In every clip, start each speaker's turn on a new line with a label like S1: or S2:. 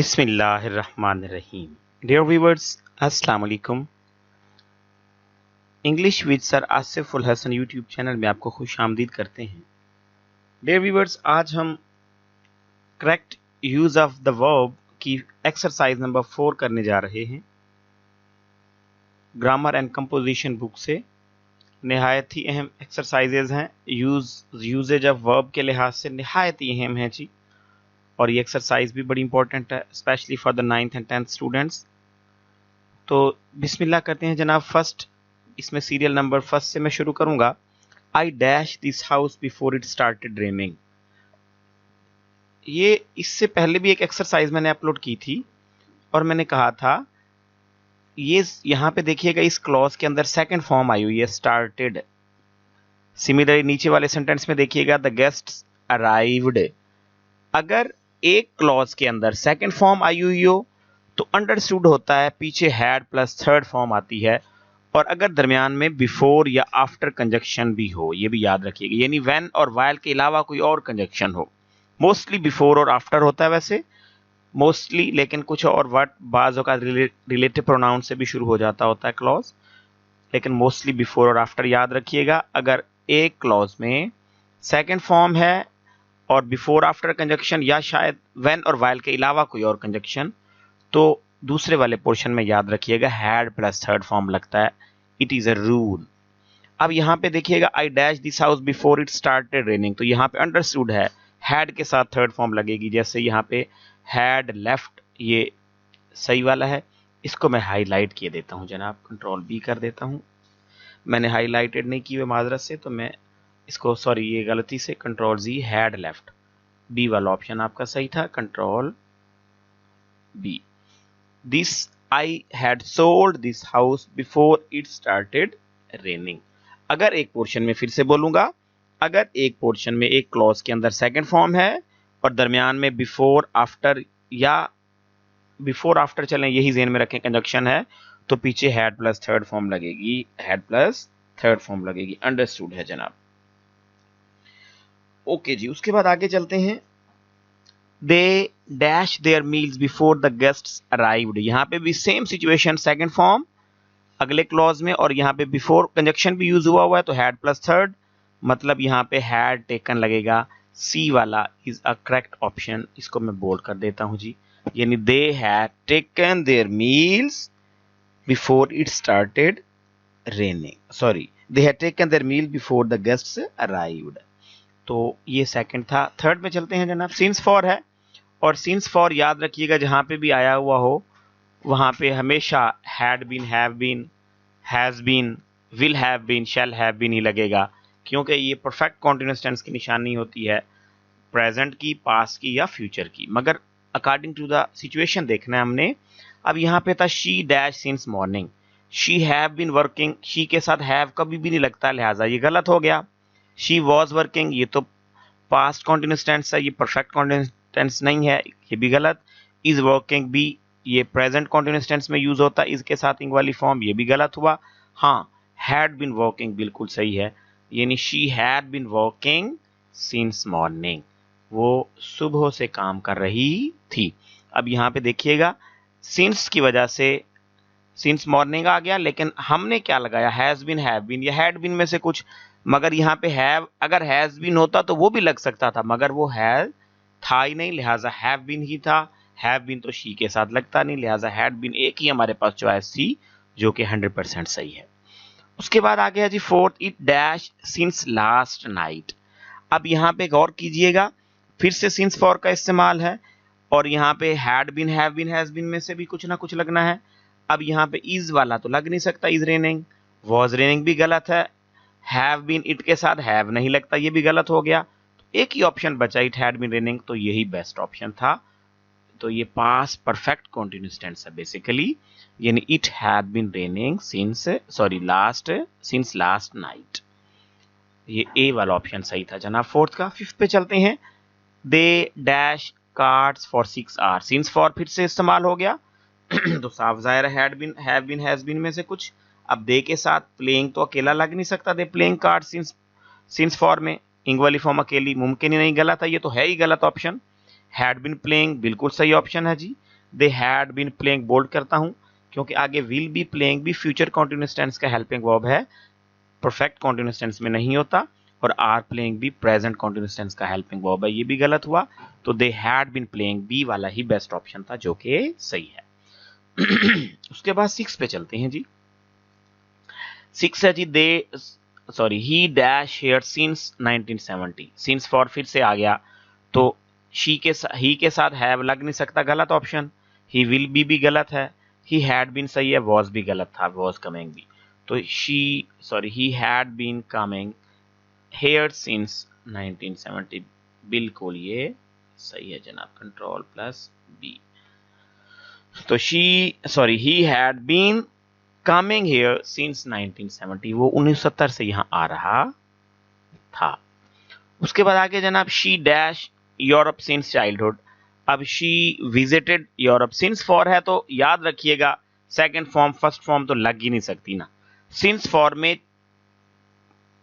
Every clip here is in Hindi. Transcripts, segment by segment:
S1: बिस्मिल्लाहिर्रहमानिर्रहीम। डियर व्यूअर्स, अस्सलाम वालेकुम। English with sir Asif ul Hasan YouTube channel में आपको खुशामदीद करते हैं। डियर व्यूअर्स, आज हम correct use of the verb की एक्सरसाइज नंबर 4 करने जा रहे हैं। ग्रामर एंड कंपोजिशन बुक से नहायत ही अहम एक्सरसाइजेज हैं। यूजेज ऑफ वर्ब के लिहाज से नहायत ही अहम है जी, और ये एक्सरसाइज भी बड़ी इंपॉर्टेंट है, specially for the 9th and 10th students. तो बिस्मिल्लाह करते हैं जनाब। फर्स्ट, इसमें सीरियल नंबर फर्स्ट से मैं शुरू करूंगा। I dash this house before it started raining. ये इससे पहले भी एक एक्सरसाइज मैंने अपलोड की थी और मैंने कहा था, ये यहाँ पे देखिएगा इस क्लॉज के अंदर सेकंड फॉर्म आई हुई है, स्टार्टेड। सिमिलरली नीचे वाले सेंटेंस में देखिएगा, द गेस्ट्स अराइव्ड। अगर एक क्लॉज के अंदर सेकंड फॉर्म आई हुई हो तो अंडरस्टूड होता है पीछे हैड प्लस थर्ड फॉर्म आती है, और अगर दरमियान में बिफोर या आफ्टर कंजक्शन भी हो, ये भी याद रखिएगा, यानी व्हेन और व्हाइल के अलावा कोई और कंजक्शन हो। मोस्टली बिफोर और आफ्टर होता है वैसे, मोस्टली, लेकिन कुछ और वर्ड बाज़ों का रिलेटिव प्रोनाउन से भी शुरू हो जाता होता है क्लॉज, लेकिन मोस्टली बिफोर और आफ्टर याद रखिएगा। अगर एक क्लॉज में सेकेंड फॉर्म है और बिफोर आफ्टर कंजक्शन, या शायद व्हेन और व्हाइल के अलावा कोई और कंजक्शन, तो दूसरे वाले पोर्शन में याद रखिएगा हैड प्लस थर्ड फॉर्म लगता है। It is a rule. अब यहाँ पे देखिएगा, I dash this house before it started raining, तो यहाँ पे अंडरस्टूड है हैड के साथ थर्ड फॉर्म लगेगी। जैसे यहाँ पे हैड लेफ्ट, ये सही वाला है, इसको मैं हाईलाइट किए देता हूँ जनाब, कंट्रोल बी कर देता हूँ। मैंने हाईलाइटेड नहीं की हुई माजरत से, तो मैं इसको, सॉरी ये गलती से, कंट्रोल जी, हैड लेफ्ट, बी वाला ऑप्शन आपका सही था, control B. This I had sold this house before it started raining। अगर एक पोर्शन में, फिर से बोलूंगा, अगर एक पोर्शन में एक क्लॉज के अंदर सेकंड फॉर्म है और दरमियान में बिफोर आफ्टर, या बिफोर आफ्टर चलें, यही ज़हन में रखें, कंजक्शन है, तो पीछे हैड प्लस थर्ड फॉर्म लगेगी, हैड प्लस थर्ड फॉर्म लगेगी। अंडरस्टूड है जनाब? ओके जी, उसके बाद आगे चलते हैं। They dash their meals before the guests arrived। यहाँ पे भी सेम सिचुएशन, सेकंड फॉर्म अगले क्लॉज में, और यहाँ पे बिफोर कंजक्शन भी यूज हुआ है, तो हैड प्लस थर्ड, मतलब यहाँ पे हैड टेकन लगेगा। सी वाला इज अ करेक्ट ऑप्शन, इसको मैं बोल्ड कर देता हूँ जी, यानी they had taken their meals before it started raining, sorry, they had taken their meal before the guests arrived. तो ये सेकंड था। थर्ड में चलते हैं जनाब। सिंस फॉर है, और सिंस फॉर याद रखिएगा जहां पे भी आया हुआ हो वहां पे हमेशा had been, have been, has been, will have been, shall have been ही लगेगा, क्योंकि ये परफेक्ट कॉन्टिन्यूअस टेंस की निशानी होती है, प्रेजेंट की, पास्ट की या फ्यूचर की, मगर अकॉर्डिंग टू द सिचुएशन देखना है हमने। अब यहाँ पे था she dash since morning, she have been working, she के साथ हैव कभी भी नहीं लगता, लिहाजा ये गलत हो गया। शी वॉज वर्किंग, ये तो पास्ट कॉन्टिन्यूअस टेंस है, ये परफेक्ट कॉन्टिन्यूअस टेंस नहीं है, ये भी गलत। इज वर्किंग भी, ये प्रेजेंट कॉन्टिन्यूअस टेंस में यूज होता है, इसके साथ इंग वाली फॉर्म, ये भी गलत हुआ। हाँ, हैड बीन वर्किंग बिल्कुल सही है, यानी she had been working since morning, वो सुबह से काम कर रही थी। अब यहाँ पे देखिएगा, सिंस की वजह से सिंस मॉर्निंग आ गया, लेकिन हमने क्या लगाया, हैज बीन, हैव बीन या हैड बीन में से कुछ, मगर यहाँ पे हैव, अगर हैज बीन होता तो वो भी लग सकता था, मगर वो हैज था ही नहीं, लिहाजा हैव बीन ही था। हैव बीन तो शी के साथ लगता नहीं, लिहाजा हैड बीन एक ही हमारे पास चॉइस सी, जो कि 100% सही है। उसके बाद आ गया जी fourth, it dash since last night. अब यहाँ पे गौर कीजिएगा, फिर से सिंस फॉर का इस्तेमाल है, और यहाँ पे had been, have been, has been में से भी कुछ ना कुछ लगना है। अब यहाँ पे इज वाला तो लग नहीं सकता, इज रेनिंग, वॉज रेनिंग भी गलत है, हैव बीन, इट के साथ हैव नहीं लगता, ये भी गलत हो गया। एक ही ऑप्शन बचा, इट हैड बीन रेनिंग, तो यही बेस्ट ऑप्शन था। तो ये पास परफेक्ट कॉन्टिन्यूअस टेंस है बेसिकली, यानी it had been raining since, sorry last, since last night, ये ए वाला ऑप्शन सही था जनाब फोर्थ का। फिफ्थ पे चलते हैं। They dash cards for 6 hours, since for फिर से इस्तेमाल हो गया तो साफ जाहिर है had been, have been, has been में से कुछ। अब दे के साथ प्लेइंग तो अकेला लग नहीं सकता, they playing card since for में इंग वाली फॉर्म अकेली मुमकिन ही नहीं, गलत है, ये तो है ही गलत ऑप्शन। हैड बीन प्लेइंग बिल्कुल सही ऑप्शन है जी, they had been playing bold करता हूं क्योंकि आगे विल बी प्लेइंग भी फ्यूचर कंटीन्यूअस टेंस का हेल्पिंग वर्ब है, परफेक्ट कंटीन्यूअस टेंस में नहीं होता, और आर प्लेइंग भी प्रेजेंट कंटीन्यूअस टेंस का हेल्पिंग वर्ब है, ये भी गलत हुआ। तो they had been playing be वाला ही बेस्ट ऑप्शन था जो कि सही है। उसके बाद 6 पे चलते हैं जी। 6 है जी he dash here since 1970। Since for फिर से आ गया, तो ही के साथ हैव लग नहीं सकता, गलत ऑप्शन। ही विल भी गलत है, ही हैड बीन सही है, वॉज भी गलत था, वॉज कमिंग भी। तो he had been coming here since 1970, बिल्कुल ये सही है जनाब, कंट्रोल प्लस बी। तो he had been coming here since 1970, वो 1970 से यहां आ रहा था। उसके बाद आगे जनाब she dash Europe since childhood. अब she visited Europe, since for है तो याद रखिएगा सेकंड फॉर्म फर्स्ट फॉर्म तो लग ही नहीं सकती ना। सिंस फॉर में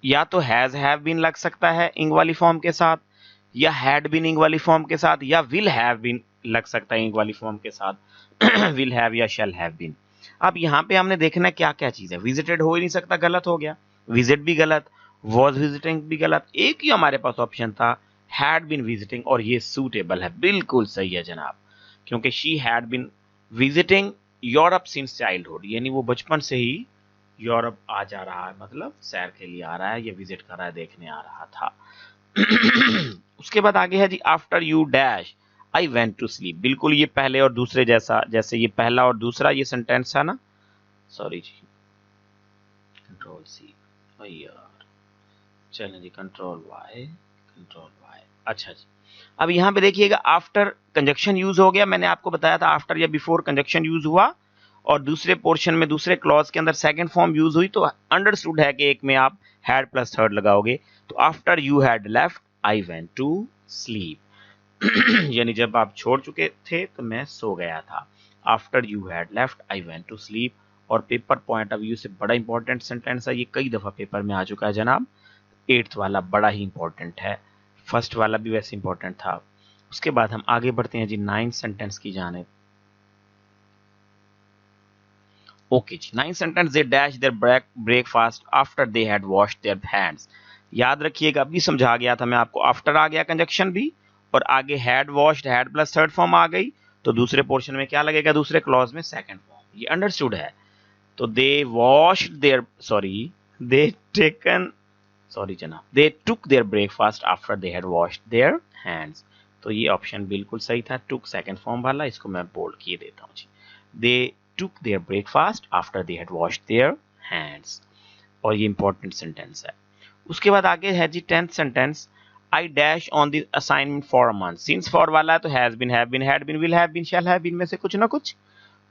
S1: या तो हैज हैव बीन लग सकता है इंग वाली फॉर्म के साथ, या हैड बीन इंग वाली फॉर्म के साथ, या विल हैव बीन लग सकता है इंग वाली फॉर्म के साथ। विल हैव या शैल हैव बीन। अब यहां पे हमने देखना क्या क्या चीज है। विजिटेड हो ही नहीं सकता, गलत हो गया, विजिट भी गलत, वॉज विजिटिंग भी गलत, एक ही हमारे पास ऑप्शन था हैड बीन विजिटिंग, और ये सूटेबल है, बिल्कुल सही है जनाब, क्योंकि she had been visiting Europe since childhood, यानी वो बचपन से ही यूरोप आ जा रहा है, मतलब सैर के लिए आ रहा है, या विजिट कर रहा है, देखने आ रहा था। उसके बाद आगे है जी after you dash I went to sleep. बिल्कुल ये पहले और दूसरे जैसा, जैसे ये पहला और दूसरा ये सेंटेंस था ना, सॉरी जी, कंट्रोल सी यार, चलें जी, कंट्रोल वाई, अच्छा जी। अब यहां पे देखिएगा आफ्टर कंजक्शन यूज हो गया, मैंने आपको बताया था आफ्टर या बिफोर कंजक्शन यूज हुआ, और दूसरे पोर्शन में दूसरे क्लॉज के अंदर सेकंड फॉर्म यूज हुई, तो अंडरस्टूड है कि एक में आप हैड प्लस थर्ड लगाओगे। तो after you had left I went to sleep, यानी जब आप छोड़ चुके थे तो मैं सो गया था। After you had left I went to sleep, और पेपर पॉइंट ऑफ व्यू से बड़ा इंपॉर्टेंट सेंटेंस है, ये कई दफा पेपर में आ चुका है जनाब। 8th वाला बड़ा ही इंपॉर्टेंट है, फर्स्ट वाला भी वैसे इंपॉर्टेंट था। उसके बाद हम आगे बढ़ते हैं जी 9th सेंटेंस की जाने। ओके जी, 9th sentence, they dash their breakfast after they had washed their hands. याद रखिएगा, अभी समझा गया था मैं आपको, आफ्टर आ गया कंजक्शन भी, और आगे had washed, had plus third form आ गई, तो दूसरे पोर्शन में क्या लगेगा, दूसरे क्लॉज में सेकंड फॉर्म, ये अंडरस्टूड है। तो they washed their they took their breakfast after they had washed their hands. तो ये ऑप्शन बिल्कुल सही था, टुक सेकंड फॉर्म वाला, इसको मैं बोल्ड किए देता हूं जी। दे took their breakfast after they had washed their hands, और ये इंपॉर्टेंट सेंटेंस है। उसके बाद आगे है जी 10th sentence, I dash on the assignment for a month. Since for वाला है तो has been, have been, had been, will have been, shall have been में से कुछ ना कुछ।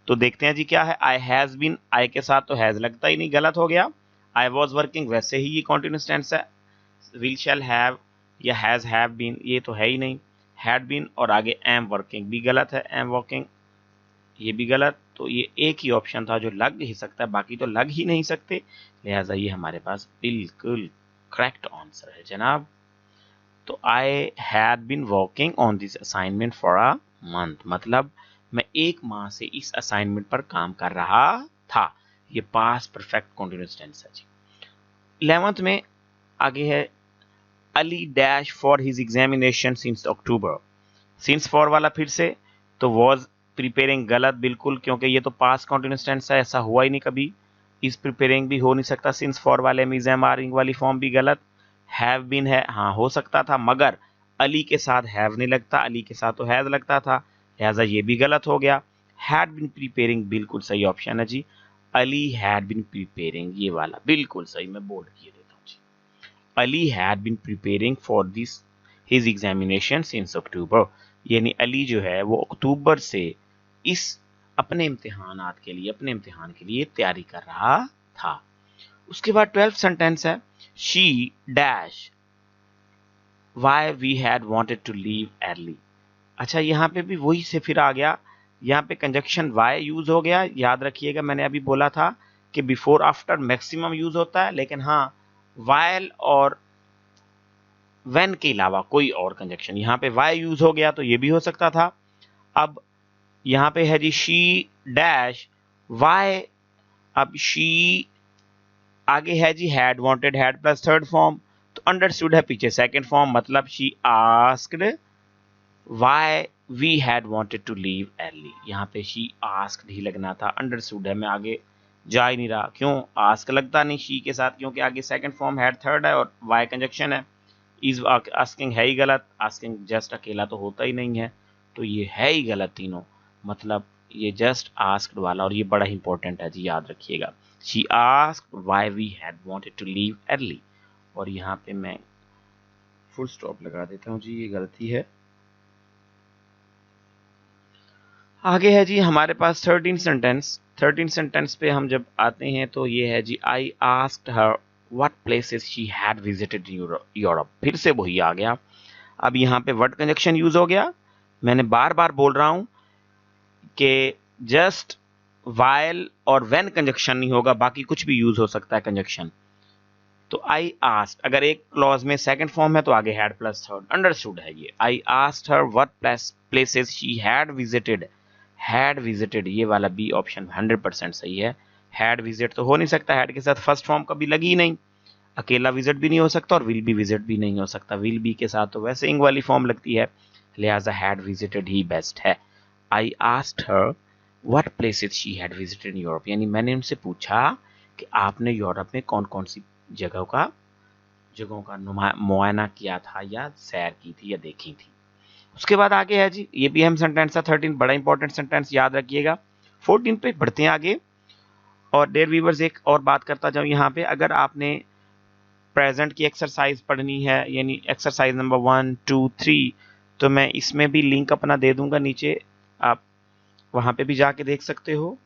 S1: तो देखते हैं जी क्या है। आई हैज बीन, आई के साथ तो हैज लगता ही नहीं, गलत हो गया। आई वॉज वर्किंग, वैसे ही ये कॉन्टिन्यूअस टेंस है। विल शैल हैव या हैज हैव बीन, ये तो है ही नहीं। हैड बीन और आगे एम वर्किंग भी गलत है, एम वर्किंग ये भी गलत। तो ये एक ही ऑप्शन था जो लग ही सकता है, बाकी तो लग ही नहीं सकते, लिहाजा ये हमारे पास बिल्कुल करेक्ट आंसर है जनाब। तो I had been working on this assignment for a month, मतलब मैं 1 माह से इस असाइनमेंट पर काम कर रहा था। ये पास परफेक्ट कंटीन्यूअस टेंस है जी। 11th में आगे है Ali dash for his examination since October. Since for वाला फिर से, तो वॉज प्रिपेयरिंग गलत बिल्कुल, क्योंकि ये तो पास कंटीन्यूअस टेंस है, ऐसा हुआ ही नहीं कभी। इस प्रिपेयरिंग भी हो नहीं सकता। सिंस फॉर वाले में इज एम आरिंग वाली फॉर्म भी गलत। हैव बीन है, हाँ हो सकता था, मगर अली के साथ हैव नहीं लगता, अली के साथ तो हैज लगता था, लिहाजा ये भी गलत हो गया। हैड बीन प्रिपेयरिंग बिल्कुल सही ऑप्शन है जी। अली हैड बीन प्रिपेयरिंग, ये वाला बिल्कुल सही, मैं बोल्ड किए देता हूँ जी। Ali had been preparing for this his examination since October, यानी अली जो है वो अक्टूबर से इस अपने इम्तिहान के लिए तैयारी कर रहा था। उसके बाद 12th सेंटेंस है she dash why we had wanted to leave early. अच्छा, यहाँ पे भी वही से फिर आ गया, यहाँ पे कंजक्शन वाई यूज हो गया। याद रखिएगा मैंने अभी बोला था कि बिफोर आफ्टर मैक्सिमम यूज होता है, लेकिन हाँ वाइल और व्हेन के अलावा कोई और कंजक्शन, यहाँ पे वाई यूज हो गया तो ये भी हो सकता था। अब यहाँ पे है जी शी डैश वाई, अब शी आगे है जी had wanted, had plus third form, तो अंडरस्टूड है पीछे सेकंड फॉर्म, मतलब she asked why we had wanted to leave early. यहाँ पे शी आस्क्ड ही लगना था, अंडरस्टूड है, मैं आगे जा ही नहीं रहा। क्यों आस्क लगता नहीं शी के साथ, क्योंकि आगे सेकंड फॉर्म हैड थर्ड है और वाई कंजक्शन है। इज आस्किंग है ही गलत, आस्किंग जस्ट अकेला तो होता ही नहीं है, तो ये है ही गलत तीनों, मतलब ये जस्ट आस्क्ड वाला, और ये बड़ा इंपॉर्टेंट है जी, याद रखिएगा। She asked why we had wanted to leave early, और यहाँ पे मैं फुल स्टॉप लगा देता हूँ जी, ये गलती है। आगे है जी हमारे पास 13 सेंटेंस। 13 सेंटेंस पे हम जब आते हैं तो ये है जी I asked her what places she had visited Europe, फिर से वही आ गया। अब यहाँ पे वर्ड कंजक्शन यूज हो गया। मैंने बार बार बोल रहा हूं कि जस्ट वाइल और व्हेन कंजक्शन नहीं होगा, बाकी कुछ भी यूज हो सकता है कंजक्शन। तो आई आस्क्ड, अगर एक क्लॉज में सेकंड फॉर्म है तो आगे हैड प्लस थर्ड, अंडरस्टूड है ये। आई asked her what places she had visited, had visited ये वाला बी ऑप्शन 100% सही है। हैड विजिट तो हो नहीं सकता, हैड के साथ फर्स्ट फॉर्म कभी लगी ही नहीं, अकेला विजिट भी नहीं हो सकता और विल बी विजिट भी नहीं हो सकता, विल बी के साथ तो वैसे इंग वाली फॉर्म लगती है, लिहाजा हैड विजिटेड ही बेस्ट है। आई asked her what places she had visited in Europe, यानी मैंने उनसे पूछा कि आपने यूरोप में कौन कौन सी जगहों का मुआयना किया था या सैर की थी या देखी थी। उसके बाद आगे है जी, ये भी अहम सेंटेंस है 13, बड़ा इंपॉर्टेंट सेंटेंस, याद रखिएगा। 14 पे बढ़ते हैं आगे, और डेयर व्यूअर्स एक और बात करता जाऊं यहाँ पे, अगर आपने प्रेजेंट की एक्सरसाइज पढ़नी है, यानी एक्सरसाइज नंबर 1, 2, 3, तो मैं इसमें भी लिंक अपना दे दूंगा नीचे, आप वहां पे भी जाके देख सकते हो।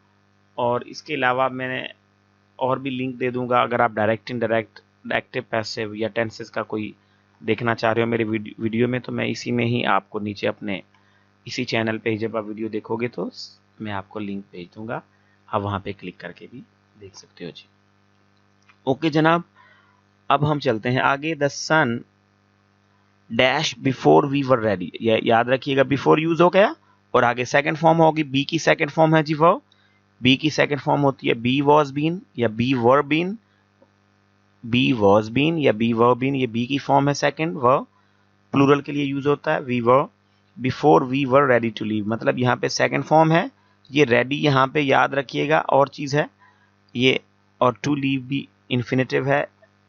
S1: और इसके अलावा मैंने और भी लिंक दे दूंगा, अगर आप डायरेक्ट इनडायरेक्ट एक्टिव पैसिव या टेंसेस का कोई देखना चाह रहे हो मेरे वीडियो में, तो मैं इसी में ही आपको नीचे अपने इसी चैनल पे जब आप वीडियो देखोगे तो मैं आपको लिंक भेज दूंगा, आप वहां पे क्लिक करके भी देख सकते हो जी। ओके जनाब, अब हम चलते हैं आगे। The sun dash before we were ready, याद रखिएगा बिफोर यूज हो गया और आगे सेकंड फॉर्म होगी, बी की सेकंड फॉर्म है जी वो, बी की सेकंड फॉर्म होती है बी वॉज बीन या be were been, be was been या बी वर बीन, ये बी की फॉर्म है सेकंड, व प्लूरल के लिए यूज होता है we were. Before we were ready to leave, मतलब यहाँ पे सेकंड फॉर्म है, ये रेडी यहाँ पे याद रखिएगा और चीज है ये, और टू लीव भी इन्फिनेटिव है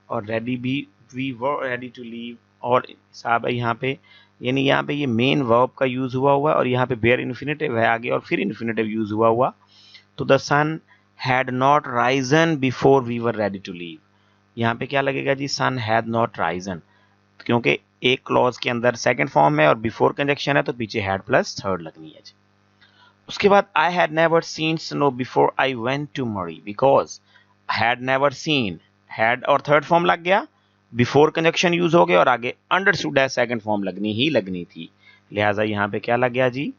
S1: और रेडी भी, we were ready to leave, और साहब है यहाँ पे, यानी यहाँ पे ये मेन वर्ब का यूज हुआ हुआ और यहाँ पे बेयर इन्फिनेटिव है आगे और फिर इन्फिनेटिव यूज हुआ हुआ। तो the sun had not risen before we were ready to leave, यहाँ पे क्या लगेगा जी, सन हैड नॉट राइजन, क्योंकि एक क्लॉज के अंदर सेकंड फॉर्म है और बिफोर कंजक्शन है तो पीछे हैड प्लस थर्ड लगनी है जी। उसके बाद I had never seen snow before I went to Murree, because had never seen, had और थर्ड फॉर्म लग गया, बिफोर कंजक्शन यूज हो गया और आगे अंडरस्टूड है सेकंड फॉर्म लगनी ही लगनी थी, लिहाजा यहाँ पे क्या लग गया जी,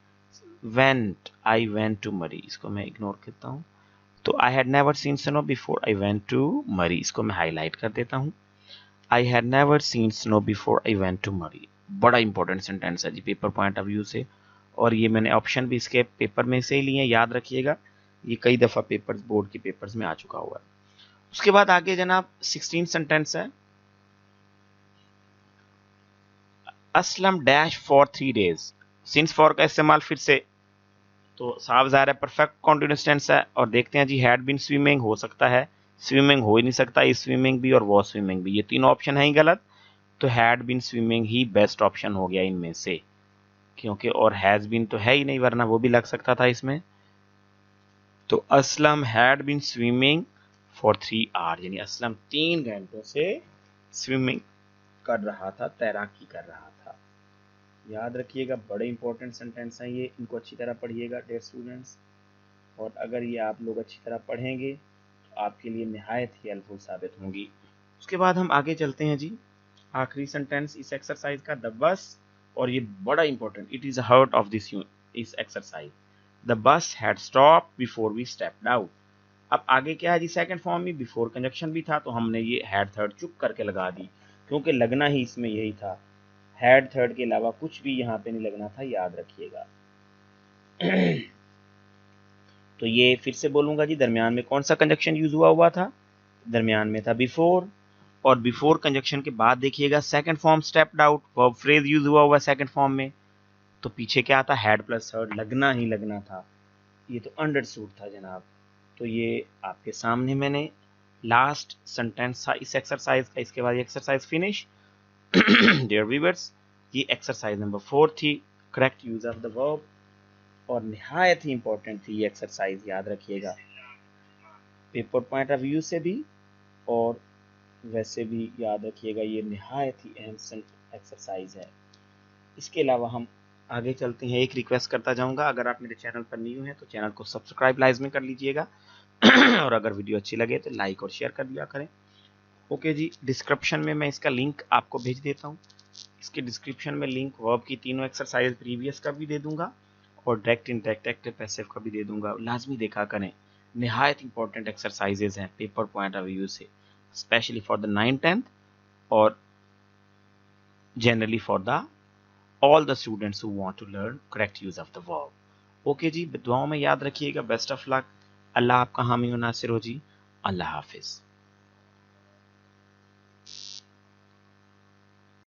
S1: went, I went to Murree, इसको मैं इग्नोर करता हूँ। तो I had never seen snow before I went to Murree, इसको मैं हाईलाइट कर देता हूँ। I had never seen snow before I went to Murree, बड़ा इंपॉर्टेंट सेंटेंस है जी पेपर पॉइंट ऑफ व्यू से, और ये मैंने ऑप्शन भी इसके पेपर में से ही लिए, याद रखिएगा, ये कई दफा पेपर बोर्ड के पेपर्स में आ चुका हुआ है। उसके बाद आगे जनाब 16 सेंटेंस है, Aslam dash for 3 days, since for का इस्तेमाल फिर से तो साफ ज़ाहिर है परफेक्ट कॉन्टिन्यूअस टेंस है, और देखते हैं जी हैड बीन स्विमिंग हो सकता है, स्विमिंग हो ही नहीं सकता, इस स्विमिंग भी और वो स्विमिंग भी, ये तीनों ऑप्शन है ही गलत, तो हैड बीन स्विमिंग ही बेस्ट ऑप्शन हो गया इनमें से, क्योंकि और हैज बीन तो है ही नहीं, वरना वो भी लग सकता था इसमें। तो Aslam had been swimming for 3 hour, यानी असलम 3 घंटों से स्विमिंग कर रहा था, तैराकी कर रहा था। याद रखिएगा बड़े इंपॉर्टेंट सेंटेंस हैं ये, इनको अच्छी तरह पढ़िएगा डियर स्टूडेंट्स, और अगर ये आप लोग अच्छी तरह पढ़ेंगे तो आपके लिए निहायत ही हेल्पफुल साबित होंगी। उसके बाद हम आगे चलते हैं जी, आखिरी सेंटेंस इस एक्सरसाइज का, द बस, और ये बड़ा important, it is heart of this इस exercise, the bus had stop before we stepped out. अब आगे क्या है जी, सेकंड फॉर्म में बिफोर कंजक्शन भी था तो हमने ये हैड थर्ड चुप करके लगा दी, क्योंकि लगना ही इसमें यही था, हैड थर्ड के अलावा कुछ भी यहाँ पे नहीं लगना था, याद रखिएगा। तो ये फिर से बोलूंगा जी, दरमियान में कौन सा कंजक्शन यूज हुआ था, दरमियान में था बिफोर, और बिफोर कंजक्शन के बाद देखिएगा second form stepped out, verb phrase use हुआ सेकंड फॉर्म में, तो पीछे क्या था, हैड प्लस हर्ड, लगना ही लगना था, ये तो अंडरस्टूड था जनाब। तो ये आपके सामने मैंने लास्ट सेंटेंस था इस एक्सरसाइज का, इसके बाद ये एक्सरसाइज फिनिश। डियर व्यूअर्स, ये एक्सरसाइज नंबर 4 थी, correct use of the verb, और निहायत ही इंपॉर्टेंट थी ये एक्सरसाइज, याद रखिएगा, पेपर पॉइंट ऑफ व्यू से भी और वैसे भी याद रखिएगा, ये निहायत ही अहम एक्सरसाइज है। इसके अलावा हम आगे चलते हैं। एक रिक्वेस्ट करता जाऊंगा, अगर आप मेरे चैनल पर न्यू हैं तो चैनल को सब्सक्राइब लाइव में कर लीजिएगा और अगर वीडियो अच्छी लगे तो लाइक और शेयर कर दिया करें। ओके जी, डिस्क्रिप्शन में मैं इसका लिंक आपको भेज देता हूँ। इसके डिस्क्रिप्शन में लिंक वर्ब की तीनों एक्सरसाइज प्रीवियस का भी दे दूंगा और डायरेक्ट इनडायरेक्ट एक्टिव पैसिव का भी दे दूंगा, लाजमी देखा करें, निहायत इंपॉर्टेंट एक्सरसाइजेज हैं पेपर पॉइंट ऑफ व्यू से, स्पेशली फॉर द 9th-10th और generally for the all the students who want to learn correct use of the verb। Okay जी, दुआओं में याद रखिएगा, बेस्ट ऑफ लक, अल्लाह आपका हामी और नासिर हो जी, अल्लाह हाफिज।